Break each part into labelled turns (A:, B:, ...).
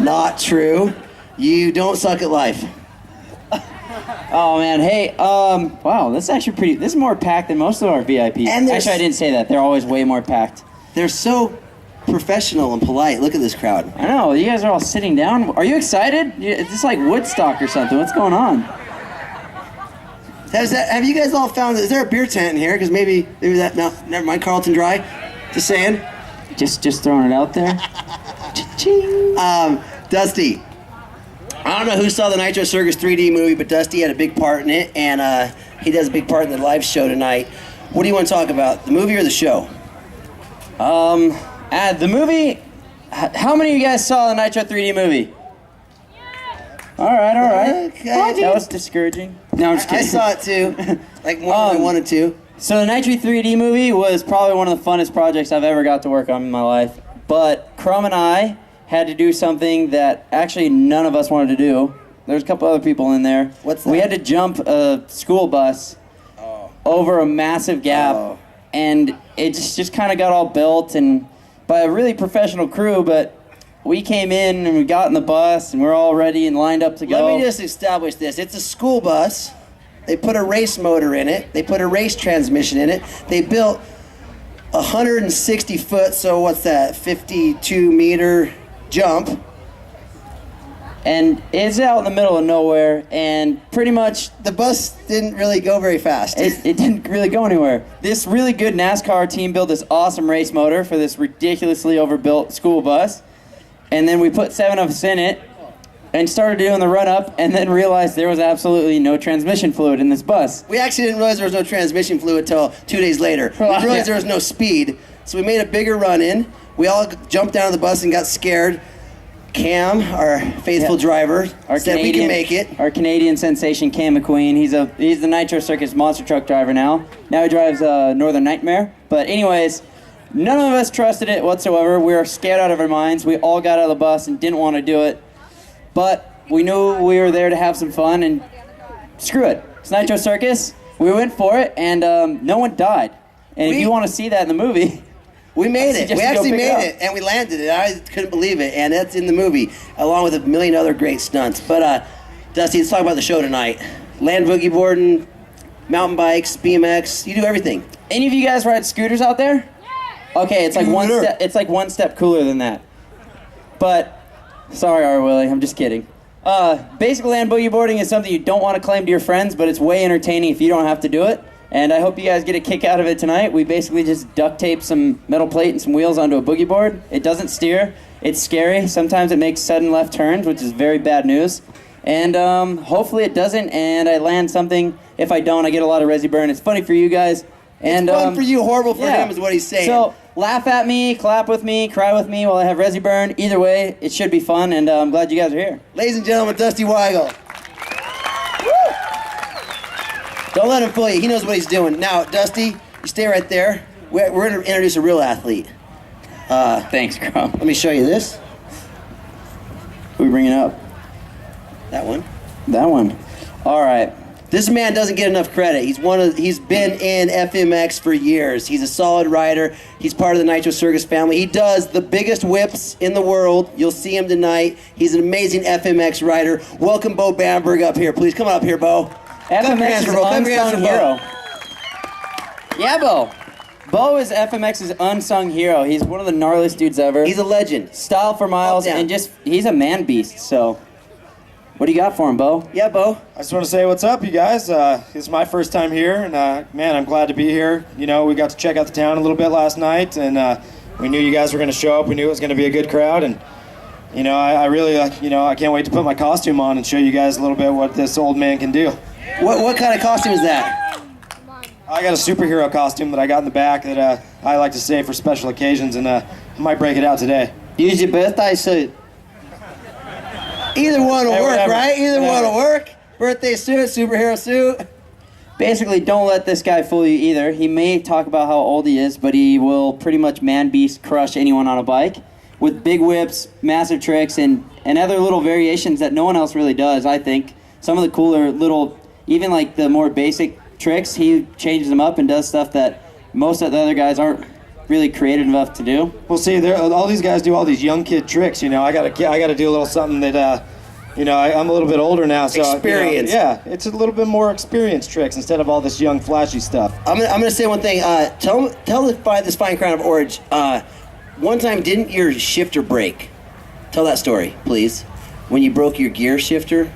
A: Not true. You don't suck at life.
B: Oh man, hey, wow, this is actually pretty. This is more packed than most of our VIPs.
A: And
B: actually, I didn't say that. They're always way more packed.
A: They're so professional and polite. Look at this crowd.
B: I know. You guys are all sitting down. Are you excited? It's just like Woodstock or something. What's going on?
A: Have you guys all found? Is there a beer tent in here? Because maybe that. No, never mind. Carlton Dry. Just saying.
B: Just throwing it out there.
A: Dusty. I don't know who saw the Nitro Circus 3D movie, but Dusty had a big part in it, and he does a big part in the live show tonight. What do you want to talk about, the movie or the show?
B: The movie. How many of you guys saw the Nitro 3D movie? All right.
A: Okay.
B: That was discouraging. No, I'm just kidding.
A: I saw it too. Like more than I wanted to.
B: So the Nitro 3D movie was probably one of the funnest projects I've ever got to work on in my life. But Crumb and I had to do something that actually none of us wanted to do. There's a couple other people in there.
A: What's that?
B: We had to jump a school bus over a massive gap, and it just kind of got all built and by a really professional crew, but we came in and we got in the bus and we're all ready and lined up to go.
A: Let me just establish this. It's a school bus. They put a race motor in it. They put a race transmission in it. They built 160 foot, so what's that, 52 meter jump.
B: And it's out in the middle of nowhere, and pretty much
A: The bus didn't really go very fast.
B: it didn't really go anywhere. This really good NASCAR team built this awesome race motor for this ridiculously overbuilt school bus, and then we put 7 of us in it and started doing the run-up, and then realized there was absolutely no transmission fluid in this bus.
A: We actually didn't realize there was no transmission fluid until 2 days later. We realized there was no speed, so we made a bigger run-in. We all jumped down the bus and got scared. Cam, our faithful driver, said we can make it.
B: Our Canadian sensation, Cam McQueen. He's the Nitro Circus monster truck driver now. Now he drives Northern Nightmare. But anyways, none of us trusted it whatsoever. We were scared out of our minds. We all got out of the bus and didn't want to do it. But we knew we were there to have some fun, and screw it. It's Nitro Circus. We went for it, and no one died. And if you want to see that in the movie...
A: We made it. We actually made it, and we landed it. I couldn't believe it, and that's in the movie, along with a million other great stunts. But, Dusty, let's talk about the show tonight. Land boogie boarding, mountain bikes, BMX, you do everything.
B: Any of you guys ride scooters out there? Okay, it's like one step cooler than that. But, sorry, R. Willie, I'm just kidding. Basic land boogie boarding is something you don't want to claim to your friends, but it's way entertaining if you don't have to do it. And I hope you guys get a kick out of it tonight. We basically just duct tape some metal plate and some wheels onto a boogie board. It doesn't steer. It's scary. Sometimes it makes sudden left turns, which is very bad news. And hopefully it doesn't, and I land something. If I don't, I get a lot of resi burn. It's funny for you guys. And,
A: it's fun for you, horrible for him is what he's saying.
B: So laugh at me, clap with me, cry with me while I have resi burn. Either way, it should be fun, and I'm glad you guys are here.
A: Ladies and gentlemen, Dusty Weigel. Don't let him fool you. He knows what he's doing. Now, Dusty, you stay right there. We're going to introduce a real athlete.
B: Thanks, Crumb.
A: Let me show you this.
B: Who are we bringing up?
A: That one.
B: That one. All right.
A: This man doesn't get enough credit. He's been in FMX for years. He's a solid rider. He's part of the Nitro Circus family. He does the biggest whips in the world. You'll see him tonight. He's an amazing FMX rider. Welcome Bo Bamberg up here. Please come on up here, Bo.
B: FMX is unsung hero. Yeah, Bo. Bo is FMX's unsung hero. He's one of the gnarliest dudes ever.
A: He's a legend.
B: Style for miles, and he's a man beast, so... What do you got for him, Bo?
A: Yeah, Bo.
C: I just want to say what's up, you guys. It's my first time here, and man, I'm glad to be here. You know, we got to check out the town a little bit last night, and we knew you guys were going to show up. We knew it was going to be a good crowd, and you know, I really, I can't wait to put my costume on and show you guys a little bit what this old man can do.
A: What kind of costume is that?
C: I got a superhero costume that I got in the back that I like to save for special occasions, and I might break it out today.
B: Use your birthday suit.
A: Either one will work,
C: whatever.
A: right? Either one will work. Birthday suit, superhero suit.
B: Basically, don't let this guy fool you either. He may talk about how old he is, but he will pretty much man beast crush anyone on a bike with big whips, massive tricks, and other little variations that no one else really does, I think. Some of the cooler little, even like the more basic tricks, he changes them up and does stuff that most of the other guys aren't really creative enough to do.
C: Well, see, all these guys do all these young kid tricks. You know, I gotta do a little something that, you know, I'm a little bit older now, so
A: Experience.
C: You know, yeah, it's a little bit more experienced tricks instead of all this young flashy stuff.
A: I'm gonna say one thing. Tell this fine crown of Orange. One time, didn't your shifter break? Tell that story, please. When you broke your gear shifter.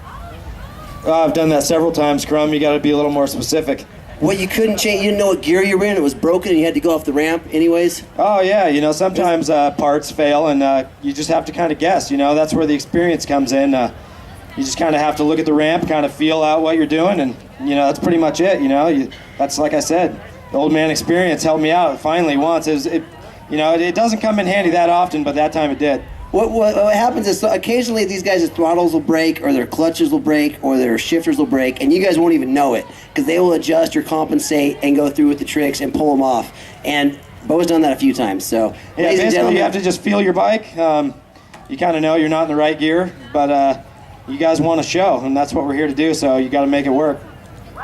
C: I've done that several times, Crumb. You got to be a little more specific.
A: What, you couldn't change? You didn't know what gear you were in? It was broken and you had to go off the ramp anyways?
C: Oh, yeah. You know, sometimes parts fail and you just have to kind of guess. You know, that's where the experience comes in. You just kind of have to look at the ramp, kind of feel out what you're doing, and, you know, that's pretty much it. You know, that's like I said, the old man experience helped me out finally once. You know, it doesn't come in handy that often, but that time it did.
A: What happens is occasionally these guys' throttles will break, or their clutches will break, or their shifters will break, and you guys won't even know it because they will adjust or compensate and go through with the tricks and pull them off. And Bo's done that a few times. So,
C: yeah,
A: ladies and gentlemen,
C: you have to just feel your bike. You kind of know you're not in the right gear, but you guys want a show, and that's what we're here to do. So you got to make it work.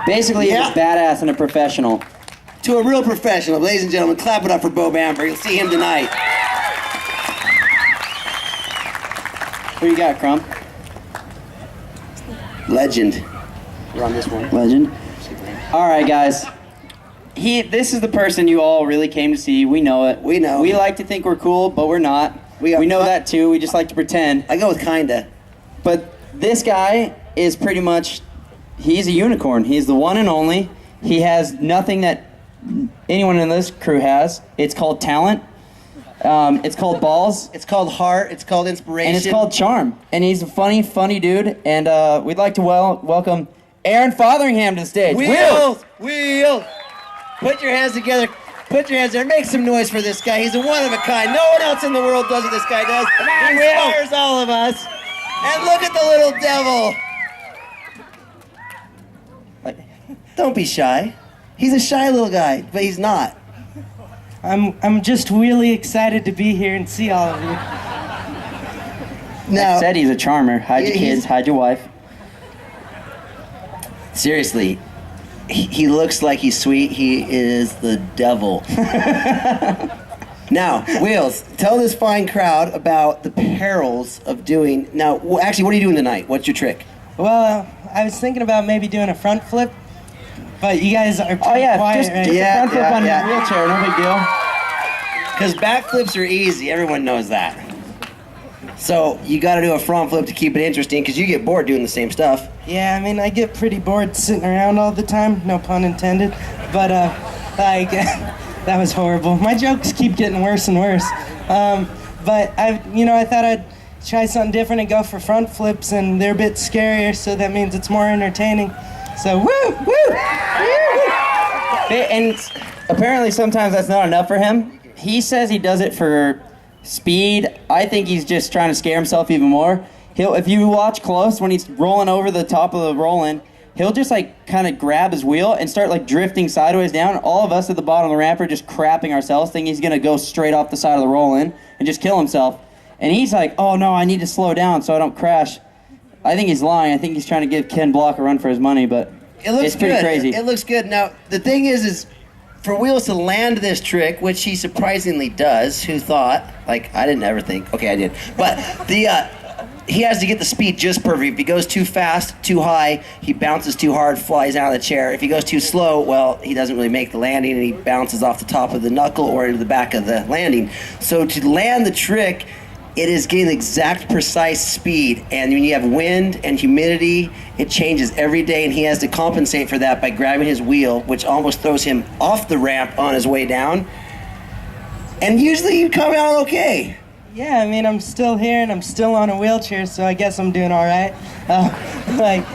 B: Basically, he's a badass and a professional.
A: To a real professional, ladies and gentlemen, clap it up for Bo Bamber. You'll see him tonight.
B: Who you got, Crump?
A: Legend. You're on this one.
B: Legend. All right, guys. This is the person you all really came to see. We know it.
A: We know.
B: We like to think we're cool, but we're not. We know that too. We just like to pretend.
A: I go with kinda.
B: But this guy is pretty much, he's a unicorn. He's the one and only. He has nothing that anyone in this crew has. It's called talent. It's called balls.
A: It's called heart. It's called inspiration.
B: And it's called charm. And he's a funny dude. And we'd like to welcome Aaron Fotheringham to the stage.
A: Wheels! Put your hands together. Put your hands there. Make some noise for this guy. He's a one of a kind. No one else in the world does what this guy does. He inspires all of us. And look at the little devil. Don't be shy. He's a shy little guy, but he's not.
D: I'm just really excited to be here and see all of you.
A: Now,
B: said he's a charmer. Hide your kids, hide your wife.
A: Seriously, he looks like he's sweet. He is the devil. Now, Wheels, tell this fine crowd about the perils of doing... Now, actually, what are you doing tonight? What's your trick?
D: Well, I was thinking about maybe doing a front flip, but you guys are pretty quiet,
B: just,
D: right?
B: just a front flip on your wheelchair, no big deal.
A: Because backflips are easy. Everyone knows that. So you got to do a front flip to keep it interesting because you get bored doing the same stuff.
D: Yeah, I mean, I get pretty bored sitting around all the time, no pun intended. But, like, that was horrible. My jokes keep getting worse and worse. But, I thought I'd try something different and go for front flips, and they're a bit scarier, so that means it's more entertaining. So, woo!
B: And apparently sometimes that's not enough for him. He says he does it for speed. I think he's just trying to scare himself even more. If you watch close, when he's rolling over the top of the roll-in, he'll just like kind of grab his wheel and start like drifting sideways down. All of us at the bottom of the ramp are just crapping ourselves, thinking he's gonna go straight off the side of the roll-in and just kill himself. And he's like, oh no, I need to slow down so I don't crash. I think he's lying. I think he's trying to give Ken Block a run for his money, but it's pretty crazy.
A: It looks good. Now, the thing is for Wheels to land this trick, which he surprisingly does, who thought? Like, I didn't ever think. Okay, I did. But he has to get the speed just perfect. If he goes too fast, too high, he bounces too hard, flies out of the chair. If he goes too slow, well, he doesn't really make the landing, and he bounces off the top of the knuckle or into the back of the landing. So to land the trick, it is getting the exact precise speed. And when you have wind and humidity, it changes every day, and he has to compensate for that by grabbing his wheel, which almost throws him off the ramp on his way down. And usually you come out okay.
D: Yeah, I mean, I'm still here and I'm still on a wheelchair, so I guess I'm doing all right. I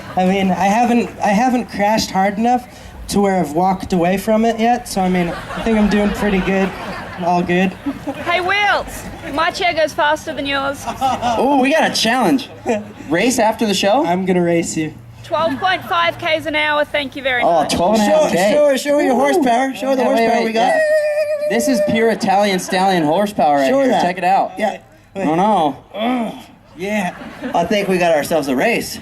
D: haven't crashed hard enough to where I've walked away from it yet, so I mean, I think I'm doing pretty good. All good.
E: Hey, Wheels, my chair goes faster than yours.
B: Oh, we got a challenge. Race after the show?
D: I'm gonna race you.
E: 12.5 k's an hour, thank you very much.
B: 12 and a half K.
A: Show her your horsepower. Show her the horsepower we got.
B: Yeah. This is pure Italian stallion horsepower right here.
A: That.
B: Check it out.
A: Yeah.
B: Oh no.
D: Yeah.
A: I think we got ourselves a race.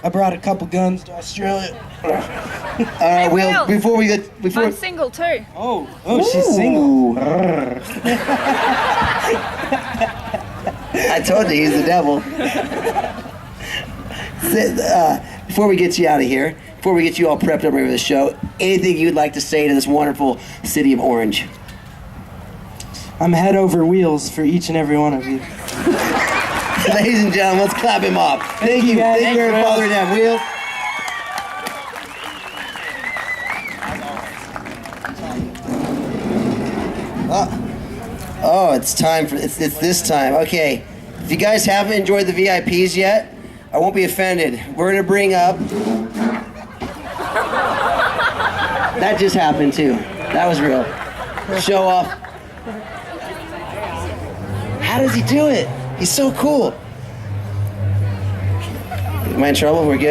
D: I brought a couple guns to Australia.
A: All right, Will. Before we get
E: I'm single too.
D: Oh, she's single.
A: I told you he's the devil. Before we get you out of here, before we get you all prepped up ready for the show, anything you'd like to say to this wonderful city of Orange?
D: I'm head over wheels for each and every one of you.
A: Ladies and gentlemen, let's clap him up. Thank you.
D: guys.
A: Thank you for following that wheel. Oh, it's time for it's this time. Okay, if you guys haven't enjoyed the VIPs yet, I won't be offended. We're gonna bring up. That just happened too. That was real. Show off. How does he do it? He's so cool. Am I in trouble? We're good?